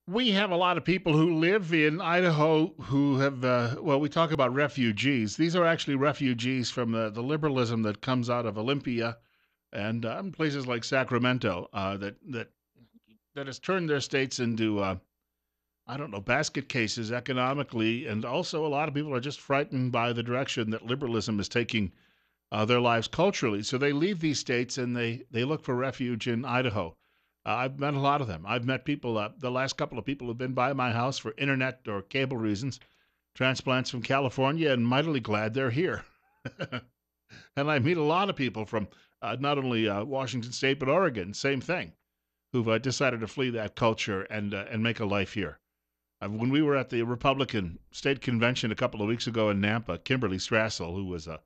We have a lot of people who live in Idaho who have, well, we talk about refugees. These are actually refugees from the liberalism that comes out of Olympia and places like Sacramento that has turned their states into, I don't know, basket cases economically. And also, a lot of people are just frightened by the direction that liberalism is taking their lives culturally. So they leave these states and they look for refuge in Idaho. I've met a lot of them. I've met people, the last couple of people who've been by my house for internet or cable reasons, transplants from California, and mightily glad they're here. And I meet a lot of people from not only Washington State, but Oregon, same thing, who've decided to flee that culture and make a life here. When we were at the Republican State Convention a couple of weeks ago in Nampa, Kimberly Strassel, who was a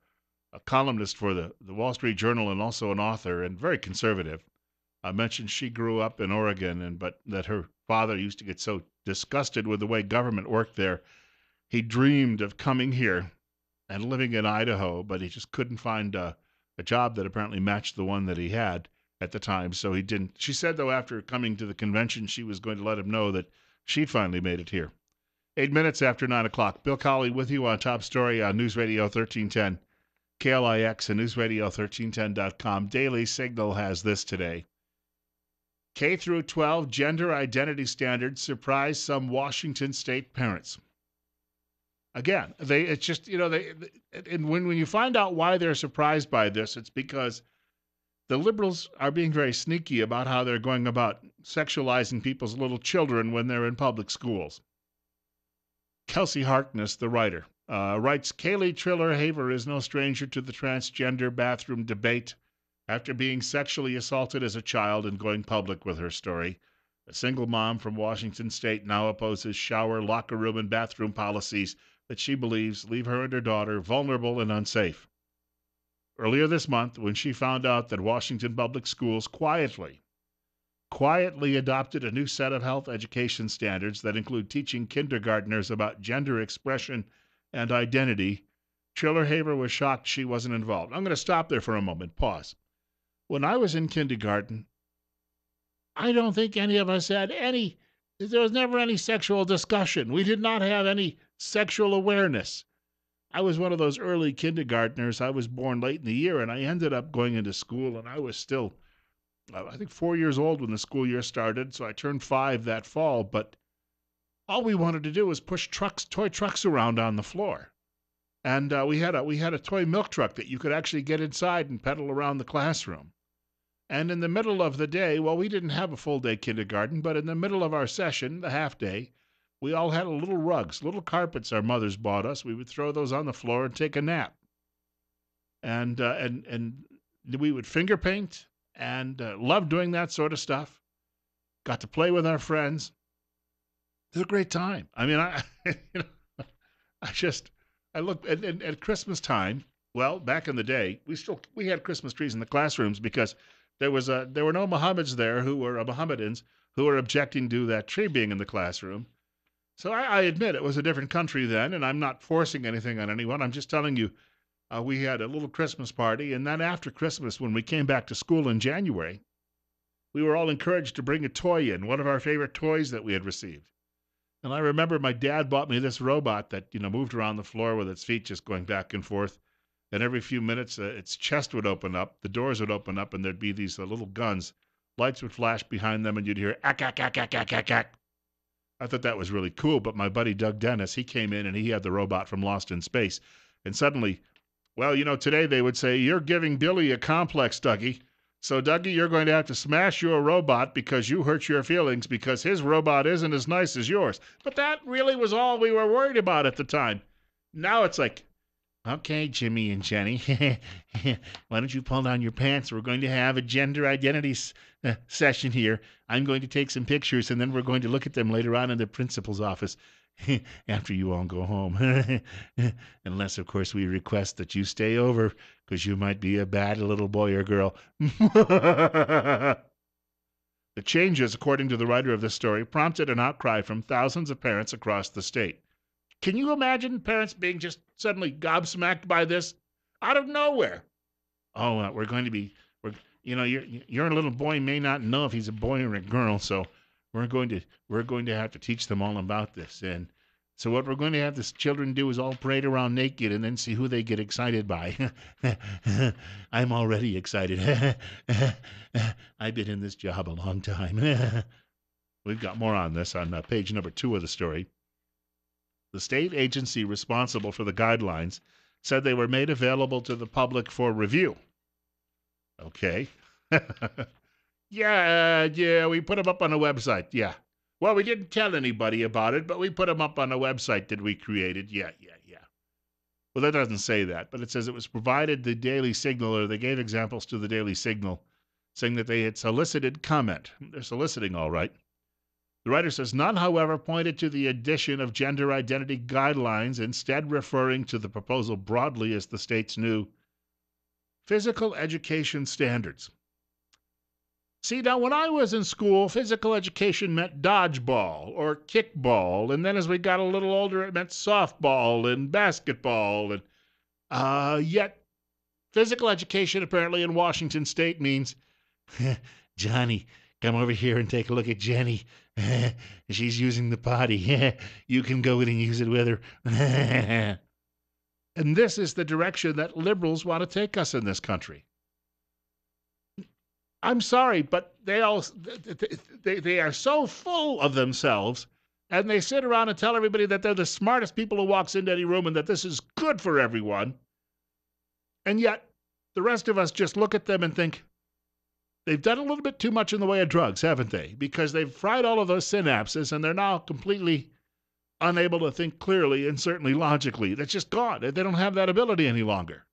columnist for the Wall Street Journal and also an author and very conservative, mentioned she grew up in Oregon and but that her father used to get so disgusted with the way government worked there, he dreamed of coming here and living in Idaho, but he just couldn't find a job that apparently matched the one that he had at the time, so he didn't. She said though after coming to the convention, she was going to let him know that she finally made it here. 8 minutes after 9 o'clock. Bill Colley with you on Top Story on News Radio 1310. KLIX and newsradio1310.com. Daily Signal has this today. K through 12 gender identity standards surprise some Washington state parents. Again, it's just, and when you find out why they're surprised by this, it's because the liberals are being very sneaky about how they're going about sexualizing people's little children when they're in public schools. Kelsey Harkness, the writer, writes, Kaylee Triller Haver is no stranger to the transgender bathroom debate after being sexually assaulted as a child and going public with her story. A single mom from Washington State now opposes shower, locker room, and bathroom policies that she believes leave her and her daughter vulnerable and unsafe. Earlier this month, when she found out that Washington public schools quietly adopted a new set of health education standards that include teaching kindergartners about gender expression and identity, Triller Haver was shocked she wasn't involved. I'm going to stop there for a moment. Pause. When I was in kindergarten, I don't think any of us had there was never any sexual discussion. We did not have any sexual awareness. I was one of those early kindergartners. I was born late in the year, and I ended up going into school, and I was still, I think, 4 years old when the school year started. So I turned 5 that fall. But all we wanted to do was push toy trucks around on the floor. And we had a toy milk truck that you could actually get inside and pedal around the classroom. And in the middle of the day, well, we didn't have a full day kindergarten, but in the middle of our session, the half day, we all had little rugs, little carpets our mothers bought us. We would throw those on the floor and take a nap. And we would finger paint and loved doing that sort of stuff. Got to play with our friends. It was a great time. I mean, you know, I just I look at Christmas time. Well, back in the day, we had Christmas trees in the classrooms because there were no Mohammeds there who were Mohammedans who were objecting to that tree being in the classroom. So I admit it was a different country then, and I'm not forcing anything on anyone. I'm just telling you, we had a little Christmas party, and then after Christmas, when we came back to school in January, we were all encouraged to bring a toy in, one of our favorite toys that we had received. And I remember my dad bought me this robot that moved around the floor with its feet just going back and forth. And every few minutes, its chest would open up, the doors would open up, and there'd be these little guns. Lights would flash behind them, and you'd hear ack, ack, ack, ack, ack, ack, ack. I thought that was really cool, but my buddy Doug Dennis, he came in and he had the robot from Lost in Space. And suddenly, well, today they would say, you're giving Billy a complex, Dougie. So, Dougie, you're going to have to smash your robot because you hurt your feelings because his robot isn't as nice as yours. But that really was all we were worried about at the time. Now it's like, okay, Jimmy and Jenny, why don't you pull down your pants? We're going to have a gender identity session here. I'm going to take some pictures, and then we're going to look at them later on in the principal's office after you all go home. Unless, of course, we request that you stay over because you might be a bad little boy or girl. The changes, according to the writer of this story, prompted an outcry from thousands of parents across the state. Can you imagine parents being just suddenly gobsmacked by this out of nowhere? Oh, we're going to be, your little boy may not know if he's a boy or a girl, so We're going to we're going to have to teach them all about this. And so what we're going to have the children do is all parade around naked and then see who they get excited by. I'm already excited. I've been in this job a long time. We've got more on this on page number 2 of the story. The state agency responsible for the guidelines said they were made available to the public for review. Okay. Yeah, we put them up on a website. Yeah. Well, we didn't tell anybody about it, but we put them up on a website that we created. Yeah. Well, that doesn't say that, but it says it was provided the Daily Signal, or they gave examples to the Daily Signal, saying that they had solicited comment. They're soliciting, all right. The writer says none, however, pointed to the addition of gender identity guidelines, instead referring to the proposal broadly as the state's new physical education standards. See, now when I was in school, physical education meant dodgeball or kickball, and then as we got a little older, it meant softball and basketball, and yet physical education apparently in Washington State means, Johnny, come over here and take a look at Jenny. She's using the potty. You can go in and use it with her. And this is the direction that liberals want to take us in this country. I'm sorry, but they are so full of themselves, and they sit around and tell everybody that they're the smartest people who walks into any room and that this is good for everyone. And yet, the rest of us just look at them and think, they've done a little bit too much in the way of drugs, haven't they? Because they've fried all of those synapses, and they're now completely unable to think clearly and certainly logically. That's just gone. They don't have that ability any longer.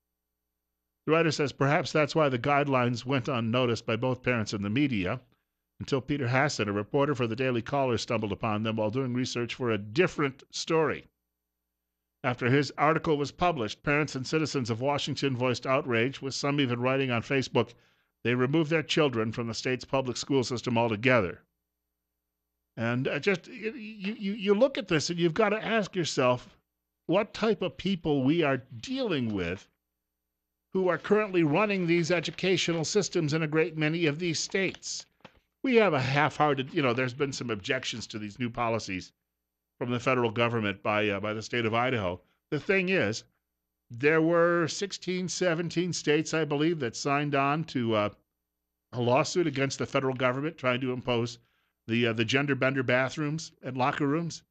The writer says perhaps that's why the guidelines went unnoticed by both parents and the media until Peter Hassett, a reporter for the Daily Caller, stumbled upon them while doing research for a different story. After his article was published, parents and citizens of Washington voiced outrage, with some even writing on Facebook they removed their children from the state's public school system altogether. And you look at this and you've got to ask yourself what type of people we are dealing with who are currently running these educational systems in a great many of these states. We have a half-hearted, there's been some objections to these new policies from the federal government by the state of Idaho. The thing is, there were 16, 17 states, I believe, that signed on to a lawsuit against the federal government trying to impose the gender bender bathrooms and locker rooms.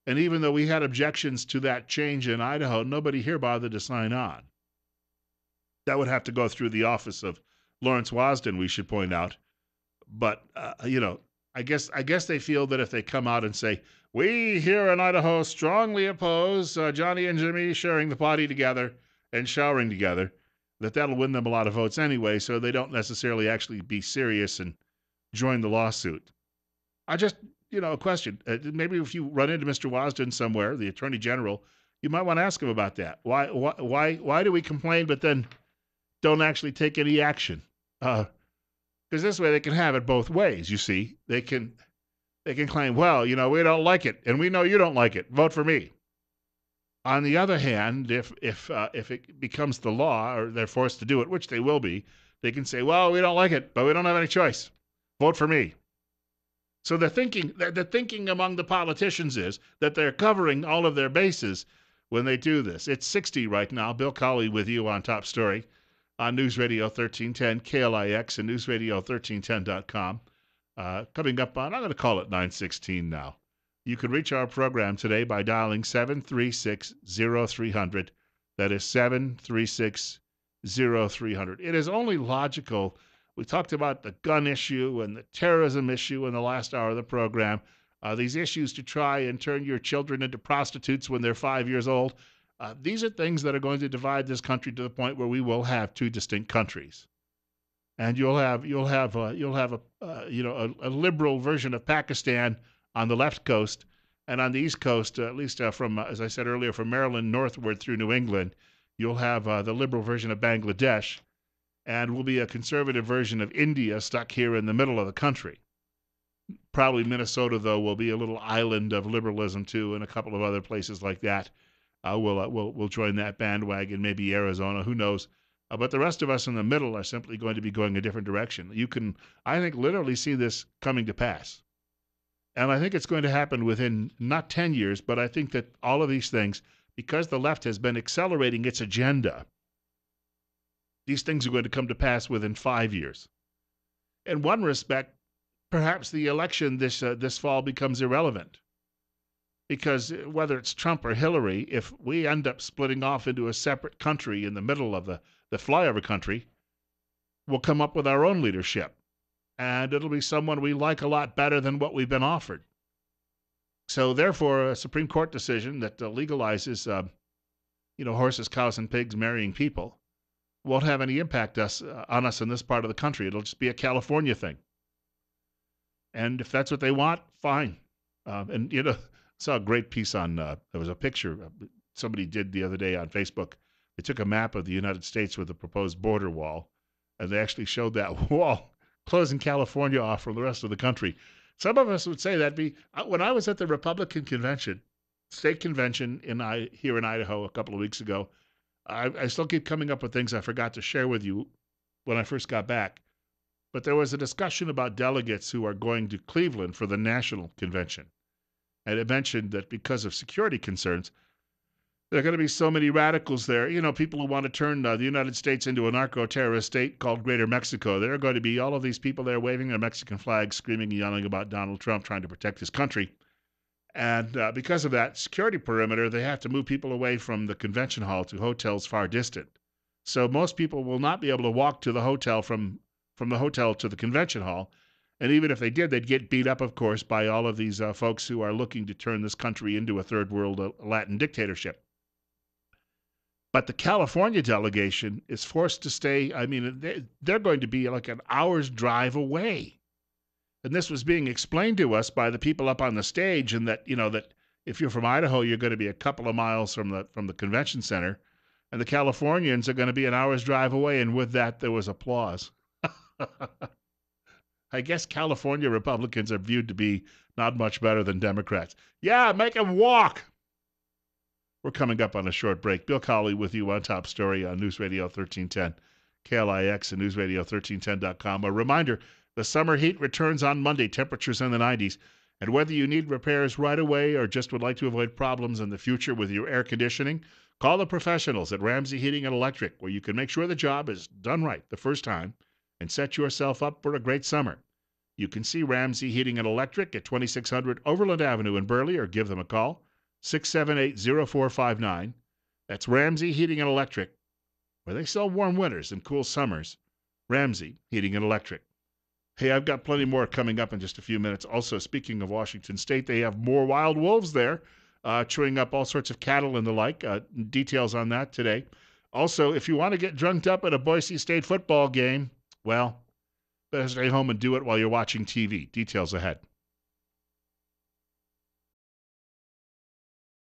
And even though we had objections to that change in Idaho, nobody here bothered to sign on. That would have to go through the office of Lawrence Wasden, we should point out. But, I guess they feel that if they come out and say, we here in Idaho strongly oppose Johnny and Jimmy sharing the potty together and showering together, that'll win them a lot of votes anyway, so they don't necessarily actually be serious and join the lawsuit. I just, a question. Maybe if you run into Mr. Wasden somewhere, the Attorney General, you might want to ask him about that. Why do we complain but then don't actually take any action? Because this way they can have it both ways, you see. They can claim, well, we don't like it, and we know you don't like it. Vote for me. On the other hand, if it becomes the law, or they're forced to do it, which they will be, they can say, well, we don't like it, but we don't have any choice. Vote for me. So the thinking among the politicians is that they're covering all of their bases when they do this. It's 60 right now. Bill Colley with you on Top Story on News Radio 1310, KLIX, and newsradio1310.com. Coming up on, I'm going to call it 9:16 now. You can reach our program today by dialing 736-0300. That is 736-0300. It is only logical. We talked about the gun issue and the terrorism issue in the last hour of the program. These issues to try and turn your children into prostitutes when they're 5 years old. These are things that are going to divide this country to the point where we will have two distinct countries, and you'll have a liberal version of Pakistan on the left coast, and on the east coast, at least from as I said earlier, from Maryland northward through New England, you'll have the liberal version of Bangladesh, and will be a conservative version of India stuck here in the middle of the country. Probably Minnesota, though, will be a little island of liberalism too, and a couple of other places like that. We'll join that bandwagon, maybe Arizona, who knows. But the rest of us in the middle are simply going to be going a different direction. You can, I think, literally see this coming to pass. And I think it's going to happen within not 10 years, but I think that all of these things, because the left has been accelerating its agenda, these things are going to come to pass within 5 years. In one respect, perhaps the election this fall becomes irrelevant because whether it's Trump or Hillary, if we end up splitting off into a separate country in the middle of the flyover country, we'll come up with our own leadership. And it'll be someone we like a lot better than what we've been offered. So therefore, a Supreme Court decision that legalizes, horses, cows, and pigs marrying people won't have any impact on us in this part of the country. It'll just be a California thing. And if that's what they want, fine. I saw a great piece on, there was a picture somebody did the other day on Facebook. They took a map of the United States with a proposed border wall, and they actually showed that wall closing California off from the rest of the country. Some of us would say that'd be, when I was at the Republican convention, state convention here in Idaho a couple of weeks ago, I still keep coming up with things I forgot to share with you when I first got back. But there was a discussion about delegates who are going to Cleveland for the national convention. And it mentioned that because of security concerns, there are going to be so many radicals there. People who want to turn the United States into a narco-terrorist state called Greater Mexico. There are going to be all of these people there waving their Mexican flags, screaming and yelling about Donald Trump trying to protect his country. And because of that security perimeter, they have to move people away from the convention hall to hotels far distant. So most people will not be able to walk to the hotel from the hotel to the convention hall. And even if they did, they'd get beat up, of course, by all of these folks who are looking to turn this country into a third world Latin dictatorship. But the California delegation is forced to stay. They're going to be like an hour's drive away. And this was being explained to us by the people up on the stage, and that if you're from Idaho, you're going to be a couple of miles from the convention center, and the Californians are going to be an hour's drive away. And with that, there was applause. I guess California Republicans are viewed to be not much better than Democrats. Yeah, make them walk. We're coming up on a short break. Bill Colley with you on Top Story on News Radio 1310, KLIX and newsradio1310.com. A reminder, the summer heat returns on Monday, temperatures in the 90s. And whether you need repairs right away or just would like to avoid problems in the future with your air conditioning, call the professionals at Ramsey Heating and Electric, where you can make sure the job is done right the first time and set yourself up for a great summer. You can see Ramsey Heating and Electric at 2600 Overland Avenue in Burley, or give them a call, 678-0459. That's Ramsey Heating and Electric, where they sell warm winters and cool summers. Ramsey Heating and Electric. Hey, I've got plenty more coming up in just a few minutes. Also, speaking of Washington State, they have more wild wolves there, chewing up all sorts of cattle and the like. Details on that today. Also, if you want to get drunked up at a Boise State football game, well, better stay home and do it while you're watching TV. Details ahead.